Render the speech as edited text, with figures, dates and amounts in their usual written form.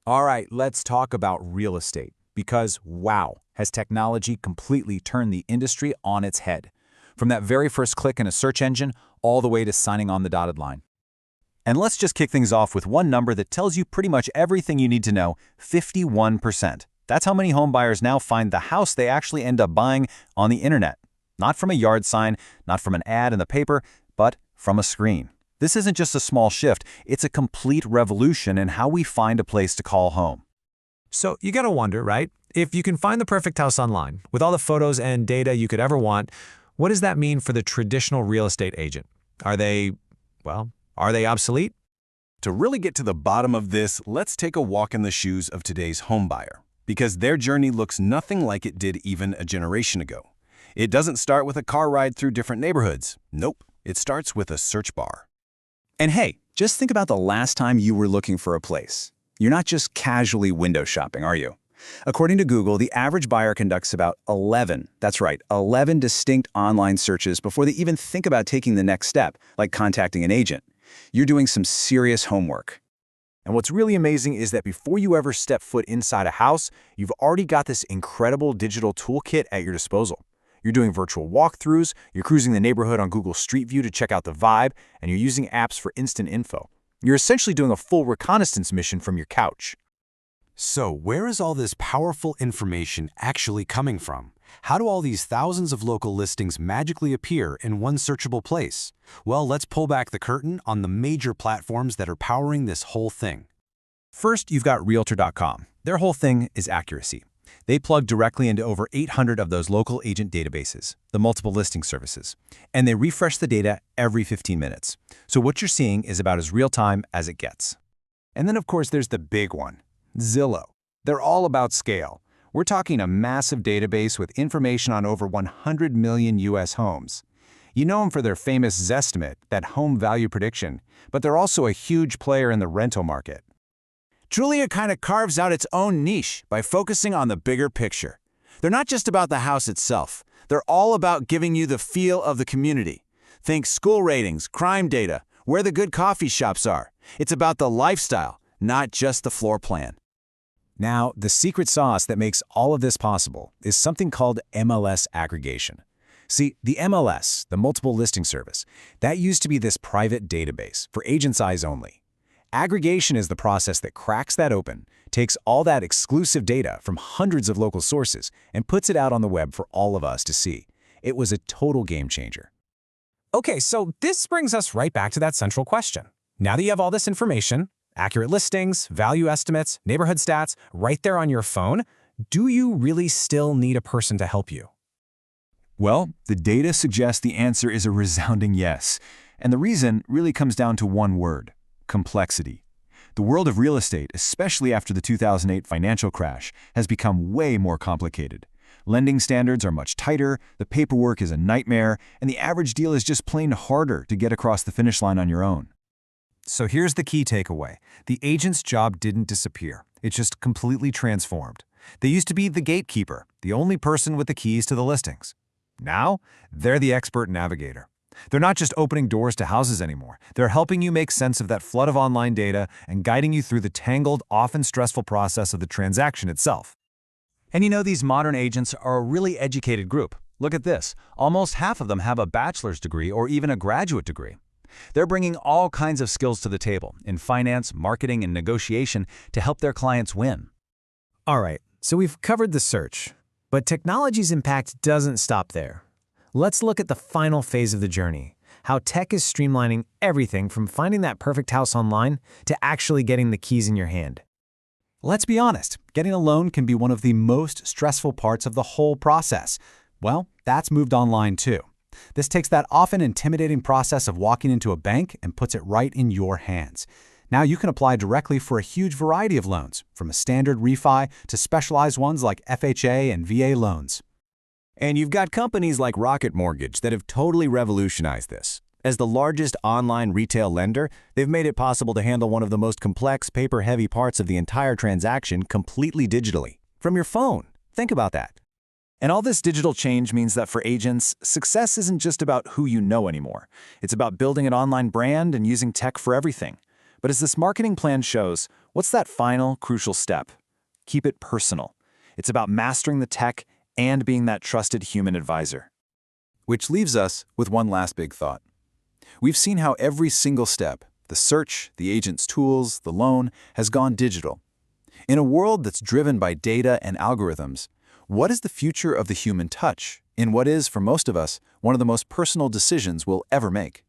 All right, let's talk about real estate because, wow, has technology completely turned the industry on its head. From that very first click in a search engine all the way to signing on the dotted line. And let's just kick things off with one number that tells you pretty much everything you need to know: 51%. That's how many home buyers now find the house they actually end up buying on the internet. Not from a yard sign, not from an ad in the paper, but from a screen. This isn't just a small shift, it's a complete revolution in how we find a place to call home. So you gotta wonder, right? If you can find the perfect house online, with all the photos and data you could ever want, what does that mean for the traditional real estate agent? Are they obsolete? To really get to the bottom of this, let's take a walk in the shoes of today's homebuyer, because their journey looks nothing like it did even a generation ago. It doesn't start with a car ride through different neighborhoods. Nope, it starts with a search bar. And hey, just think about the last time you were looking for a place. You're not just casually window shopping, are you? According to Google, the average buyer conducts about 11 distinct online searches before they even think about taking the next step, like contacting an agent. You're doing some serious homework. And what's really amazing is that before you ever step foot inside a house, you've already got this incredible digital toolkit at your disposal. You're doing virtual walkthroughs, you're cruising the neighborhood on Google Street View to check out the vibe, and you're using apps for instant info. You're essentially doing a full reconnaissance mission from your couch. So where is all this powerful information actually coming from? How do all these thousands of local listings magically appear in one searchable place? Well, let's pull back the curtain on the major platforms that are powering this whole thing. First, you've got Realtor.com. Their whole thing is accuracy. They plug directly into over 800 of those local agent databases, the multiple listing services, and they refresh the data every 15 minutes. So what you're seeing is about as real-time as it gets. And then, of course, there's the big one, Zillow. They're all about scale. We're talking a massive database with information on over 100 million U.S. homes. You know them for their famous Zestimate, that home value prediction, but they're also a huge player in the rental market. Trulia kind of carves out its own niche by focusing on the bigger picture. They're not just about the house itself. They're all about giving you the feel of the community. Think school ratings, crime data, where the good coffee shops are. It's about the lifestyle, not just the floor plan. Now, the secret sauce that makes all of this possible is something called MLS aggregation. See, the MLS, the multiple listing service, that used to be this private database for agents' eyes only. Aggregation is the process that cracks that open, takes all that exclusive data from hundreds of local sources, and puts it out on the web for all of us to see. It was a total game changer. Okay, so this brings us right back to that central question. Now that you have all this information, accurate listings, value estimates, neighborhood stats, right there on your phone, do you really still need a person to help you? Well, the data suggests the answer is a resounding yes. And the reason really comes down to one word: complexity. The world of real estate, especially after the 2008 financial crash, has become way more complicated. Lending standards are much tighter, the paperwork is a nightmare, and the average deal is just plain harder to get across the finish line on your own. So here's the key takeaway. The agent's job didn't disappear. It just completely transformed. They used to be the gatekeeper, the only person with the keys to the listings. Now, they're the expert navigator. They're not just opening doors to houses anymore. They're helping you make sense of that flood of online data and guiding you through the tangled, often stressful process of the transaction itself. And you know, these modern agents are a really educated group. Look at this. Almost half of them have a bachelor's degree or even a graduate degree. They're bringing all kinds of skills to the table in finance, marketing, and negotiation to help their clients win. All right, so we've covered the search, but technology's impact doesn't stop there. Let's look at the final phase of the journey, how tech is streamlining everything from finding that perfect house online to actually getting the keys in your hand. Let's be honest, getting a loan can be one of the most stressful parts of the whole process. Well, that's moved online too. This takes that often intimidating process of walking into a bank and puts it right in your hands. Now you can apply directly for a huge variety of loans, from a standard refi to specialized ones like FHA and VA loans. And you've got companies like Rocket Mortgage that have totally revolutionized this. As the largest online retail lender, they've made it possible to handle one of the most complex, paper-heavy parts of the entire transaction completely digitally, from your phone. Think about that. And all this digital change means that for agents, success isn't just about who you know anymore. It's about building an online brand and using tech for everything. But as this marketing plan shows, What's that final, crucial step? Keep it personal. It's about mastering the tech and being that trusted human advisor. Which leaves us with one last big thought. We've seen how every single step, the search, the agent's tools, the loan, has gone digital. In a world that's driven by data and algorithms, what is the future of the human touch in what is, for most of us, one of the most personal decisions we'll ever make?